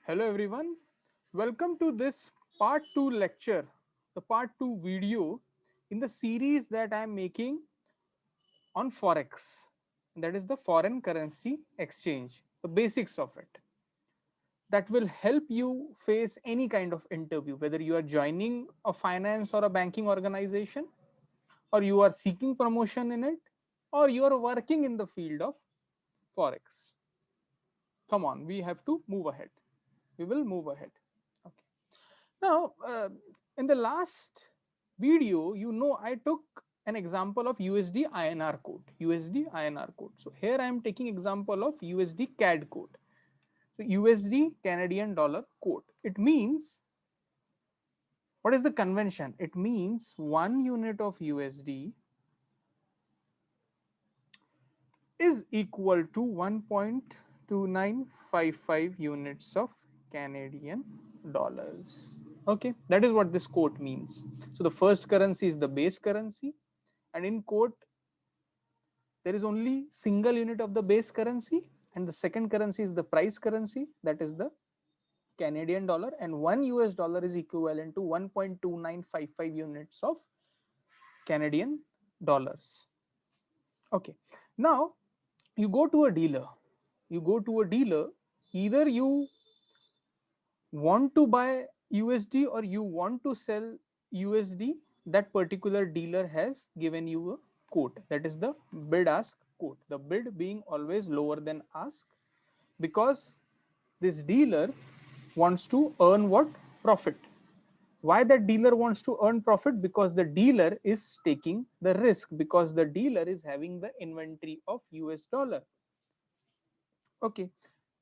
Hello everyone, welcome to this part 2 lecture, the part 2 video in the series that I am making on Forex, that is the foreign currency exchange, the basics of it. That will help you face any kind of interview, whether you are joining a finance or a banking organization, or you are seeking promotion in it, or you are working in the field of Forex. Come on, we have to move ahead. We will move ahead. Okay. Now, in the last video, I took an example of USD INR code, USD INR code. So here I am taking example of USD CAD code. So USD Canadian dollar code. It means, what is the convention? It means 1 unit of USD is equal to 1.2955 units of Canadian dollars. Okay, that is what this quote means. So the first currency is the base currency, and in quote there is only single unit of the base currency, and the second currency is the price currency, that is the Canadian dollar, and 1 US dollar is equivalent to 1.2955 units of Canadian dollars. Okay, now you go to a dealer. Either you want to buy USD or you want to sell USD. That particular dealer has given you a quote, that is the bid ask quote, the bid being always lower than ask, because this dealer wants to earn what? Profit. Why that dealer wants to earn profit? Because the dealer is taking the risk, because the dealer is having the inventory of US dollar. Okay,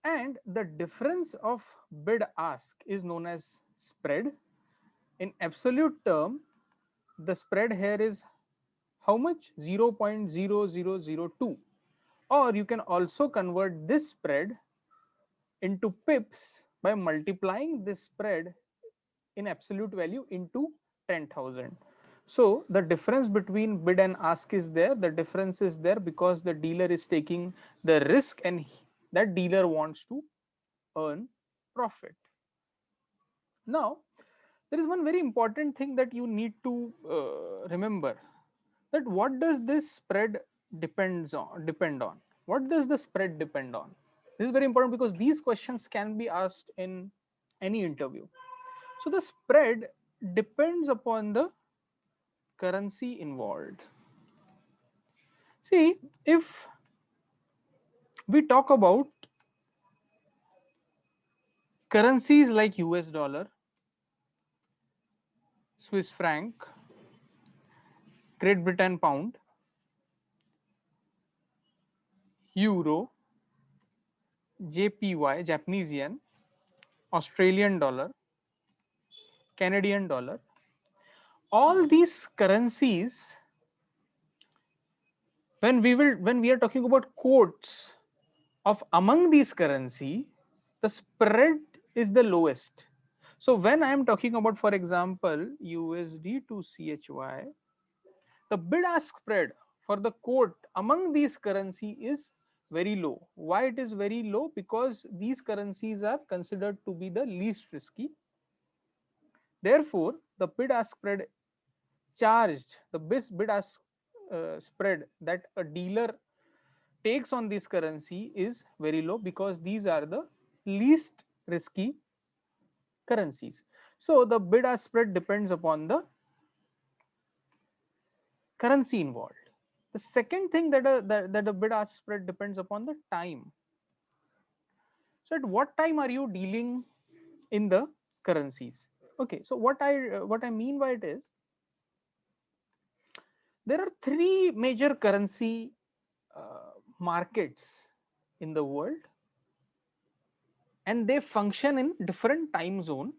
and the difference of bid ask is known as spread. In absolute term, the spread here is how much? 0.0002, or you can also convert this spread into pips by multiplying this spread in absolute value into 10,000. So the difference between bid and ask is there. The difference is there because the dealer is taking the risk, and that dealer wants to earn profit. Now, there is one very important thing that you need to remember, that what does this spread depend on? What does the spread depend on? This is very important because these questions can be asked in any interview. So the spread depends upon the currency involved. See, if we talk about currencies like US dollar, Swiss franc, Great Britain pound, euro, JPY, Japanese yen, Australian dollar, Canadian dollar, all these currencies, when we are talking about quotes of among these currency, the spread is the lowest. So when I am talking about, for example, USD to CHY, the bid ask spread for the quote among these currency is very low. Why it is very low? Because these currencies are considered to be the least risky. Therefore, the bid ask spread charged, the bid ask spread that a dealer takes on this currency is very low, because these are the least risky currencies. So the bid ask spread depends upon the currency involved. The second thing that a bid ask spread depends upon the time. So at what time are you dealing in the currencies? Okay, so what I mean by it is, there are three major currency markets in the world, and they function in different time zone.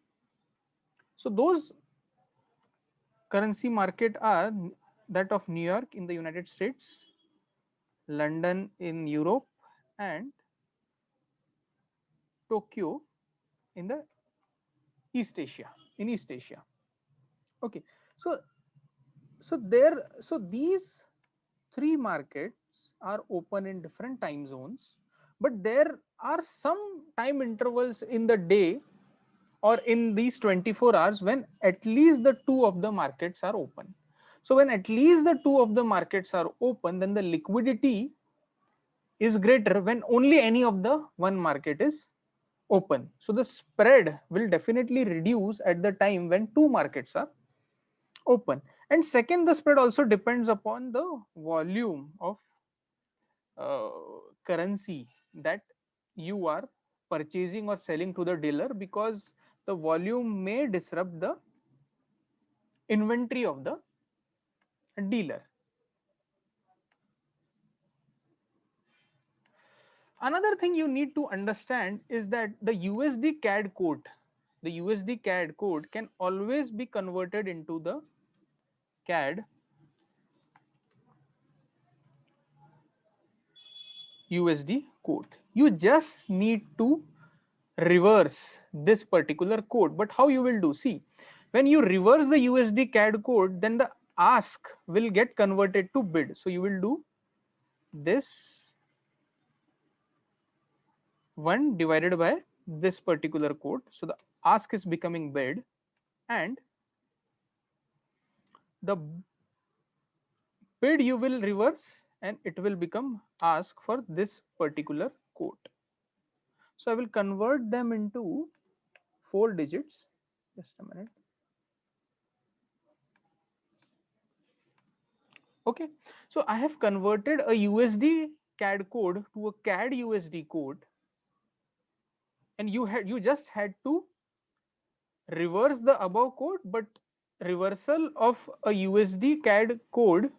So those currency market are that of New York in the United States, London in Europe, and Tokyo in the East Asia. In East Asia. Okay, so these three markets are open in different time zones, but there are some time intervals in the day or in these 24 hours when at least the two of the markets are open. So when at least the two of the markets are open, then the liquidity is greater when only any of the one market is open. So the spread will definitely reduce at the time when two markets are open. And second, the spread also depends upon the volume of uh, currency that you are purchasing or selling to the dealer, because the volume may disrupt the inventory of the dealer. Another thing you need to understand is that the USD CAD code, can always be converted into the CAD USD code. You just need to reverse this particular code. But how you will do? See, when you reverse the USD CAD code, then the ask will get converted to bid. So you will do this one divided by this particular code. So the ask is becoming bid, and the bid you will reverse and it will become ask for this particular code. So I will convert them into 4 digits. Just a minute. Okay, so I have converted a USD CAD code to a CAD USD code, and you just had to reverse the above code, but reversal of a USD CAD code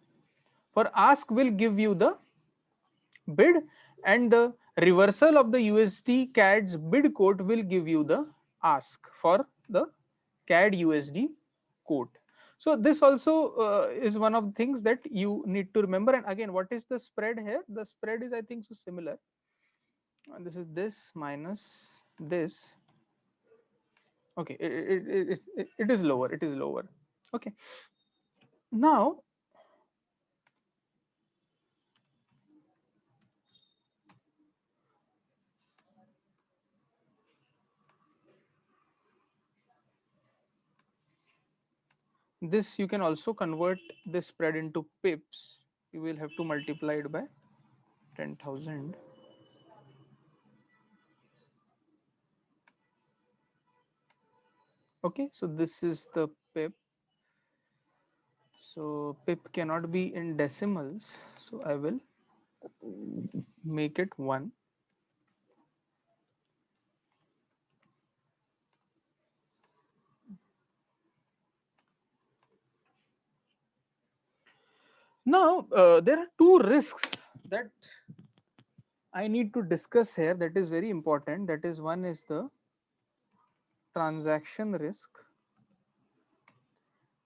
for ask will give you the bid, and the reversal of the USD CAD's bid code will give you the ask for the CAD USD code. So this also is one of the things that you need to remember. And again, what is the spread here? The spread is, I think, so similar. And this is this minus this. Okay, it is lower. It is lower. Okay. Now, this you can also convert this spread into pips. You will have to multiply it by 10,000. Okay, so this is the pip. So pip cannot be in decimals, so I will make it 1. Now there are two risks that I need to discuss here, that is very important. That is, one is the transaction risk,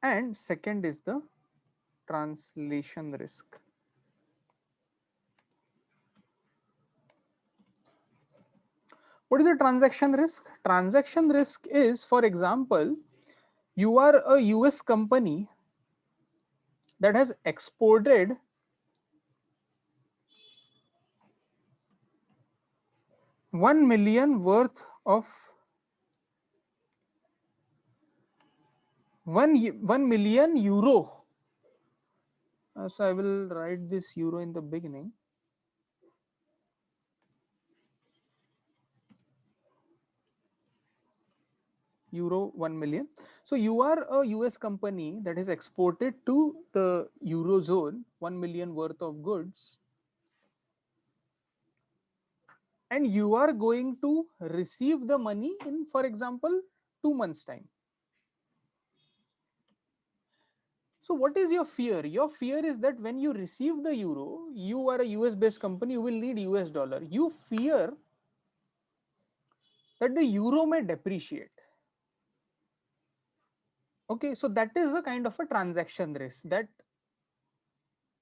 and second is the translation risk. What is a transaction risk? Transaction risk is, for example, you are a US company that has exported 1 million worth of 1 million euro. So I will write this euro in the beginning. Euro 1 million. So you are a US company that has exported to the Eurozone 1 million worth of goods, and you are going to receive the money in, for example, 2 months time. So what is your fear? Your fear is that when you receive the euro, you are a US based company, you will need US dollar. You fear that the euro may depreciate. Okay, so that is a kind of a transaction risk that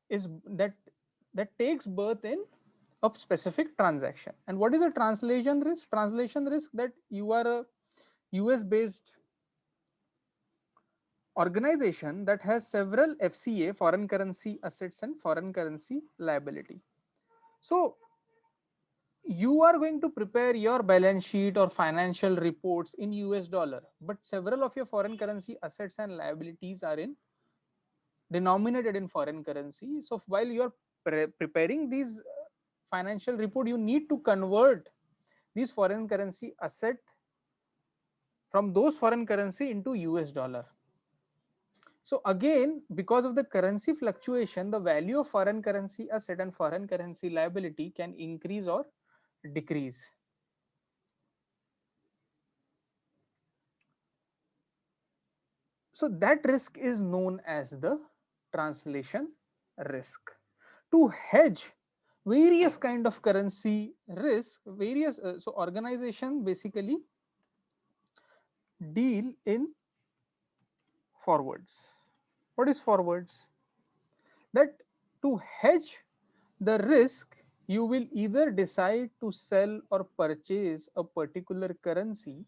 is that takes birth in a specific transaction. And what is a translation risk? Translation risk, that you are a US based organization that has several FCA, foreign currency assets, and foreign currency liability. So you are going to prepare your balance sheet or financial reports in US dollar, but several of your foreign currency assets and liabilities are in denominated in foreign currency. So while you are preparing these financial report, you need to convert these foreign currency asset from those foreign currency into US dollar. So again, because of the currency fluctuation, the value of foreign currency asset and foreign currency liability can increase or decrease. So that risk is known as the translation risk. To hedge various kind of currency risk, various so organization basically deal in forwards. What is forwards? That to hedge the risk, you will either decide to sell or purchase a particular currency.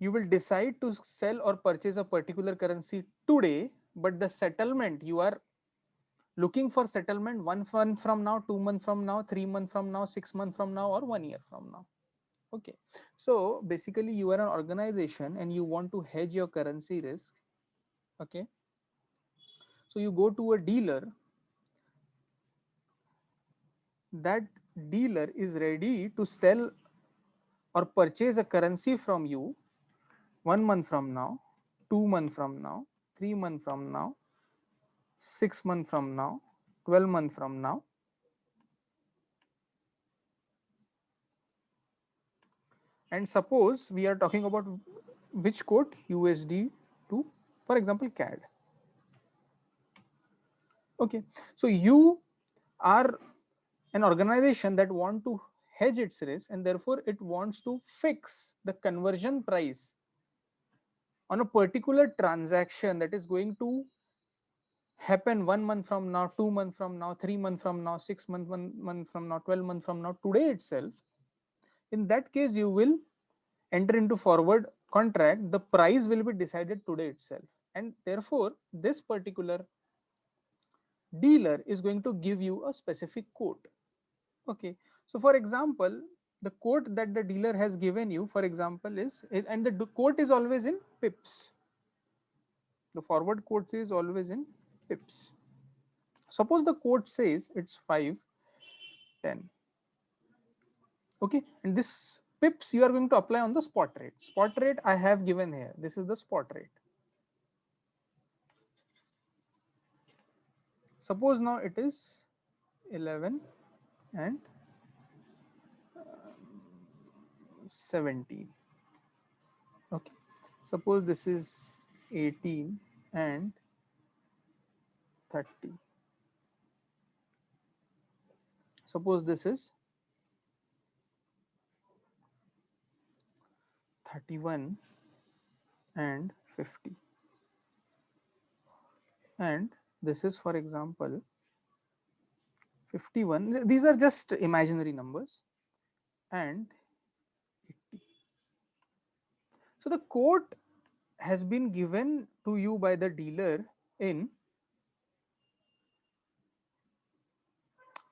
You will decide to sell or purchase a particular currency today, but the settlement, you are looking for settlement 1 month from now, 2 months from now, 3 months from now, 6 months from now, or 1 year from now. Okay, so basically you are an organization and you want to hedge your currency risk. Okay, so you go to a dealer. That dealer is ready to sell or purchase a currency from you 1 month from now, 2 months from now, 3 months from now, 6 months from now, 12 months from now. And suppose we are talking about which quote, USD to, for example, CAD. Okay, so you are an organization that want to hedge its risk, and therefore it wants to fix the conversion price on a particular transaction that is going to happen 1 month from now, 2 months from now, 3 months from now, 6 months, 1 month from now, 12 months from now, today itself. In that case, you will enter into forward contract. The price will be decided today itself, and therefore this particular dealer is going to give you a specific quote. Okay, so for example, the quote that the dealer has given you, for example, is, and the quote is always in pips. The forward quote is always in pips. Suppose the quote says it's 510. Okay, and this pips you are going to apply on the spot rate. Spot rate I have given here. This is the spot rate. Suppose now it is 11 and 17. Okay, suppose this is 18 and 30. Suppose this is 31 and 50, and this is, for example, 51. These are just imaginary numbers, and 80. So the quote has been given to you by the dealer in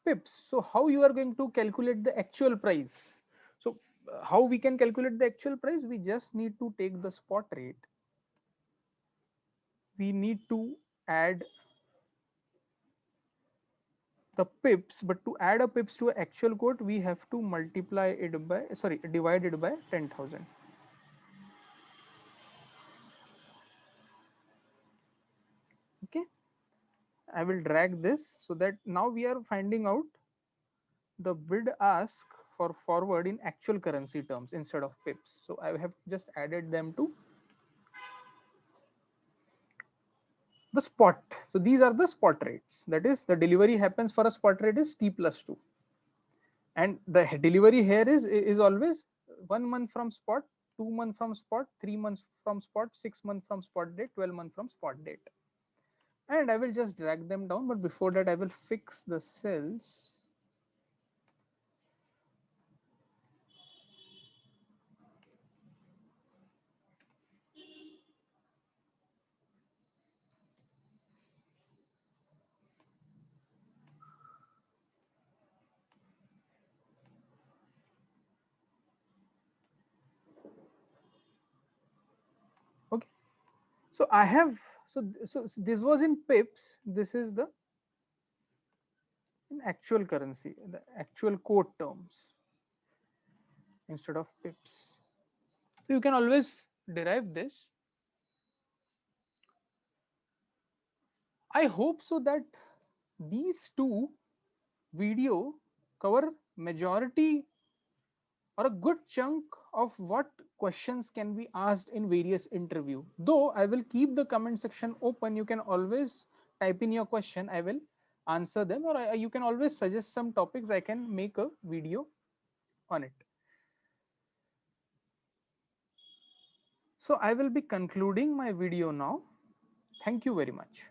pips. So how you are going to calculate the actual price? So how we can calculate the actual price? We just need to take the spot rate. We need to add the pips, but to add a pips to actual quote, we have to multiply it by, sorry, divide it by 10,000. Okay, I will drag this so that now we are finding out the bid ask for forward in actual currency terms instead of pips. So I have just added them to the spot. So these are the spot rates. That is, the delivery happens for a spot rate is T plus 2. And the delivery here is always 1 month from spot, 2 months from spot, 3 months from spot, 6 months from spot date, 12 months from spot date. And I will just drag them down, but before that I will fix the cells. So I have, so this was in pips. This is the in actual currency, the actual quote terms instead of pips. So you can always derive this. I hope so that these two video cover majority or a good chunk of what questions can be asked in various interview. Though I will keep the comment section open, you can always type in your question, I will answer them, or you can always suggest some topics, I can make a video on it. So I will be concluding my video now. Thank you very much.